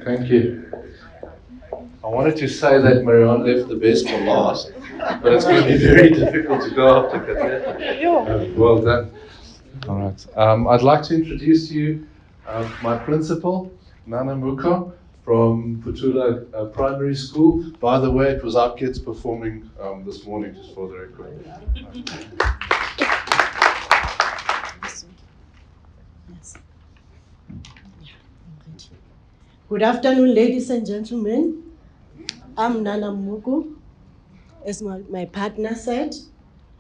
Thank you. I wanted to say that Marianne left the best for last, but it's going to be very difficult to go after Katlea. Well done. All right. I'd like to introduce you my principal, Nana Muka, from Putula Primary School. By the way, it was our kids performing this morning, just for the record. Good afternoon, ladies and gentlemen. I'm Nana Muku. As my partner said,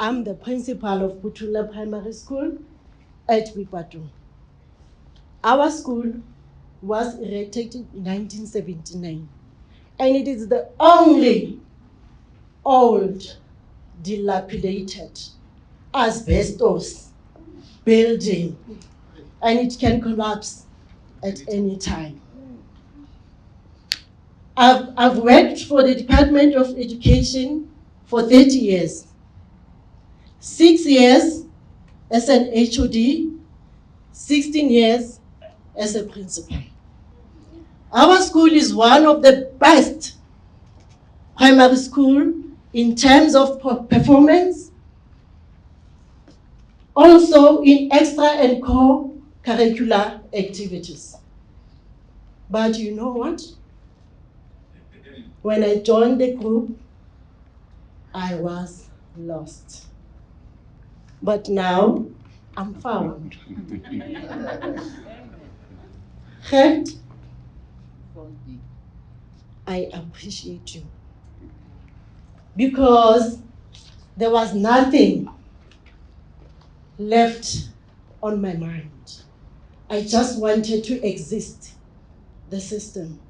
I'm the principal of Putula Primary School at Bipatu. Our school was erected in 1979, and it is the only old, dilapidated, asbestos building, and it can collapse at any time. I've worked for the Department of Education for 30 years. 6 years as an HOD, 16 years as a principal. Our school is one of the best primary school in terms of performance, also in extra and core curricular activities. But you know what? When I joined the group, I was lost. But now, I'm found. Gert, I appreciate you. Because there was nothing left on my mind. I just wanted to exist the system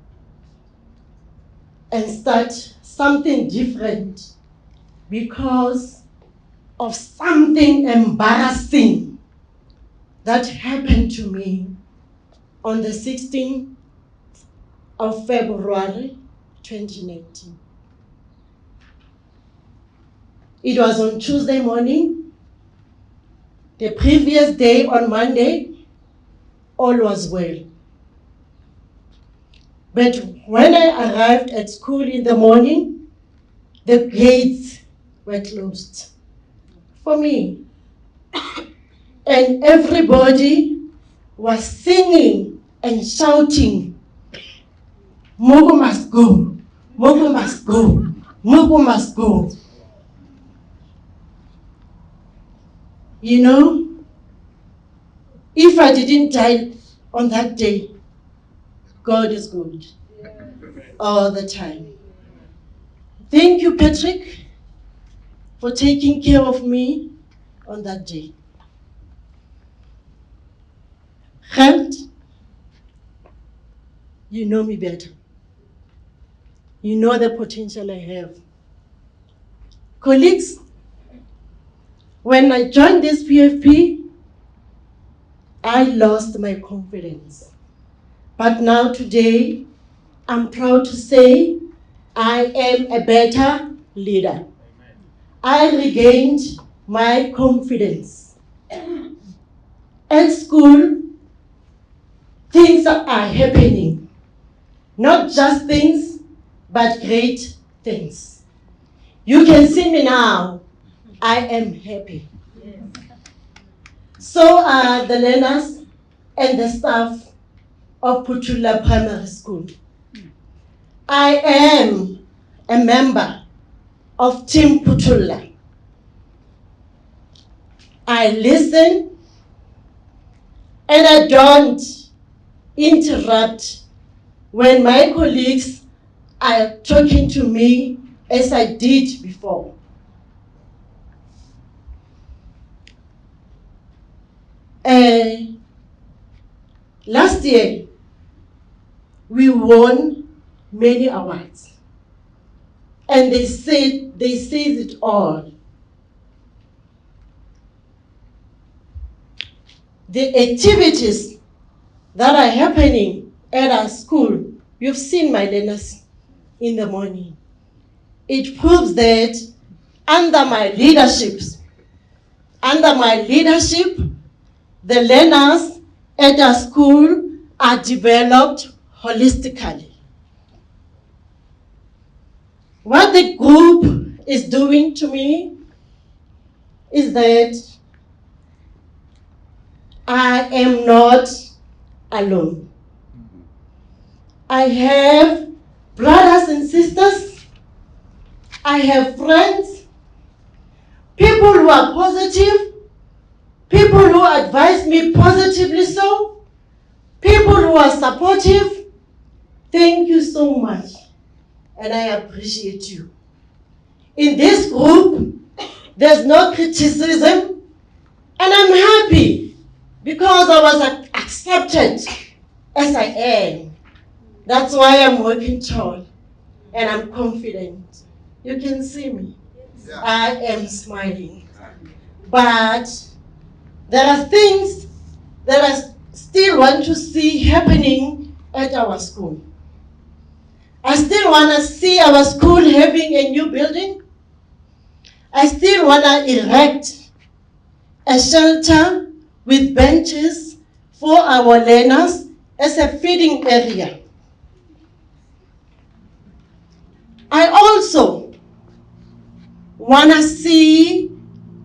and start something different because of something embarrassing that happened to me on the 16th of February 2019. It was on Tuesday morning. The previous day, on Monday, all was well. But when I arrived at school in the morning, the gates were closed for me. And everybody was singing and shouting, Mogo must go, Mogo must go, Mogo must go. You know, if I didn't die on that day, God is good all the time. Thank you, Patrick, for taking care of me on that day. Gert, you know me better. You know the potential I have. Colleagues, when I joined this PFP, I lost my confidence. But now today, I'm proud to say I am a better leader. I regained my confidence. At school, things are happening. Not just things, but great things. You can see me now. I am happy. So are the learners and the staff of Putula Primary School. I am a member of Team Putula. I listen and I don't interrupt when my colleagues are talking to me as I did before. Last year, we won many awards. And they said it all. The activities that are happening at our school, you've seen my learners in the morning. It proves that under my leadership, the learners at our school are developed holistically. What the group is doing to me is that I am not alone. I have brothers and sisters. I have friends, people who are positive, people who advise me positively so, people who are supportive. Thank you so much, and I appreciate you. In this group, there's no criticism, and I'm happy because I was accepted as I am. That's why I'm working tall, and I'm confident. You can see me. Yeah. I am smiling. But there are things that I still want to see happening at our school. I still want to see our school having a new building. I still want to erect a shelter with benches for our learners as a feeding area. I also want to see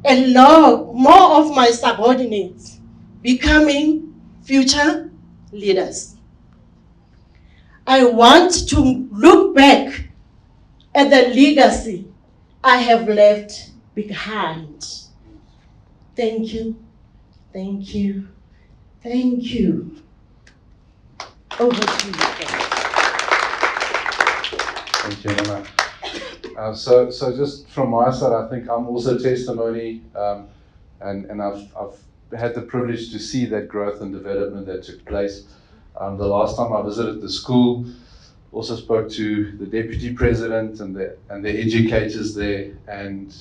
a lot more of my subordinates becoming future leaders. I want to look back at the legacy I have left behind. Thank you, thank you, thank you. Over to you. Thank you, Nana. So just from my side, I think I'm also testimony, and I've had the privilege to see that growth and development that took place. The last time I visited the school, also spoke to the deputy president and the educators there, and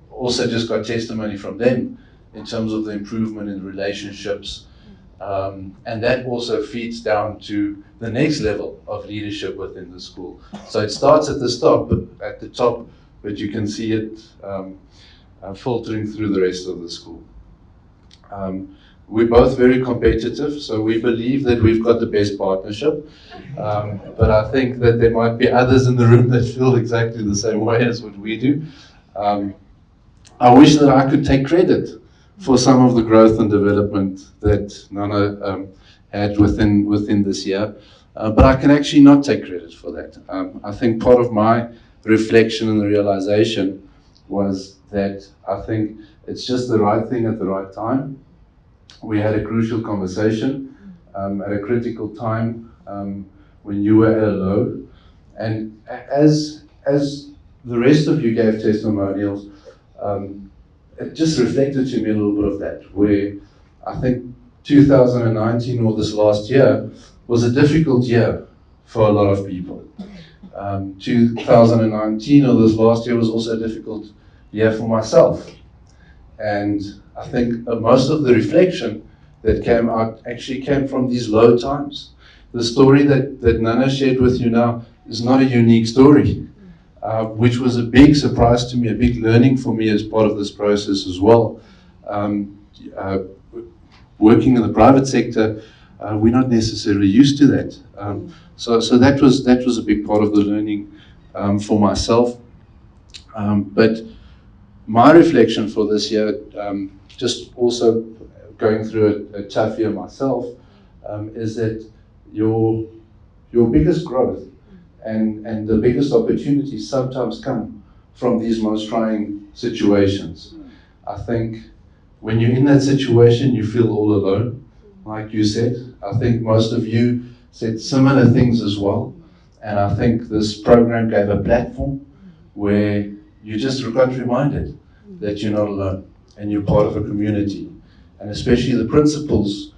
also just got testimony from them in terms of the improvement in relationships. And that also feeds down to the next level of leadership within the school. So it starts at the top, but you can see it filtering through the rest of the school. We're both very competitive, so we believe that we've got the best partnership. But I think that there might be others in the room that feel exactly the same way as what we do. I wish that I could take credit for some of the growth and development that Nana had within this year, but I can actually not take credit for that. I think part of my reflection and the realization was that I think it's just the right thing at the right time. We had a crucial conversation at a critical time when you were at a low, and as the rest of you gave testimonials, it just reflected to me a little bit of that, where I think 2019 or this last year was a difficult year for a lot of people. 2019 or this last year was also a difficult year for myself. And I think most of the reflection that came out actually came from these low times. The story that Nana shared with you now is not a unique story, which was a big surprise to me, a big learning for me as part of this process as well. Working in the private sector, we're not necessarily used to that. So that was a big part of the learning for myself. But my reflection for this year, just also going through a tough year myself, is that your biggest growth and the biggest opportunities sometimes come from these most trying situations. I think when you're in that situation, you feel all alone, like you said. I think most of you said similar things as well. And I think this program gave a platform where you just got reminded that you're not alone and you're part of a community. And especially the principals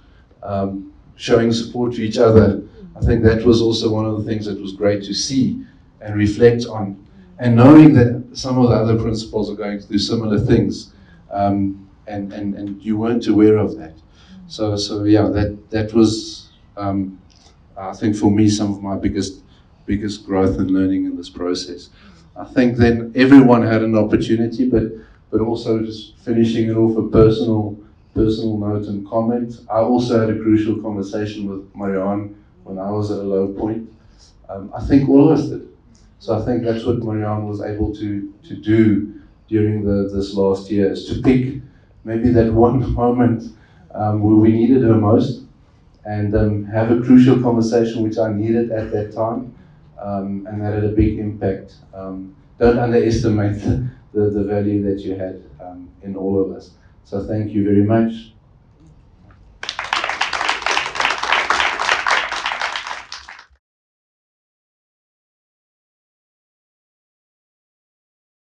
showing support to each other. I think that was also one of the things that was great to see and reflect on. And knowing that some of the other principals are going through similar things, and you weren't aware of that. So yeah, that was, I think for me, some of my biggest growth and learning in this process. I think then everyone had an opportunity, but also just finishing it off a personal note and comment. I also had a crucial conversation with Marianne when I was at a low point. I think all of us did. So I think that's what Marianne was able to do during this last year, is to pick maybe that one moment where we needed her most and have a crucial conversation which I needed at that time, and that had a big impact. Don't underestimate the value that you had in all of us. So thank you very much.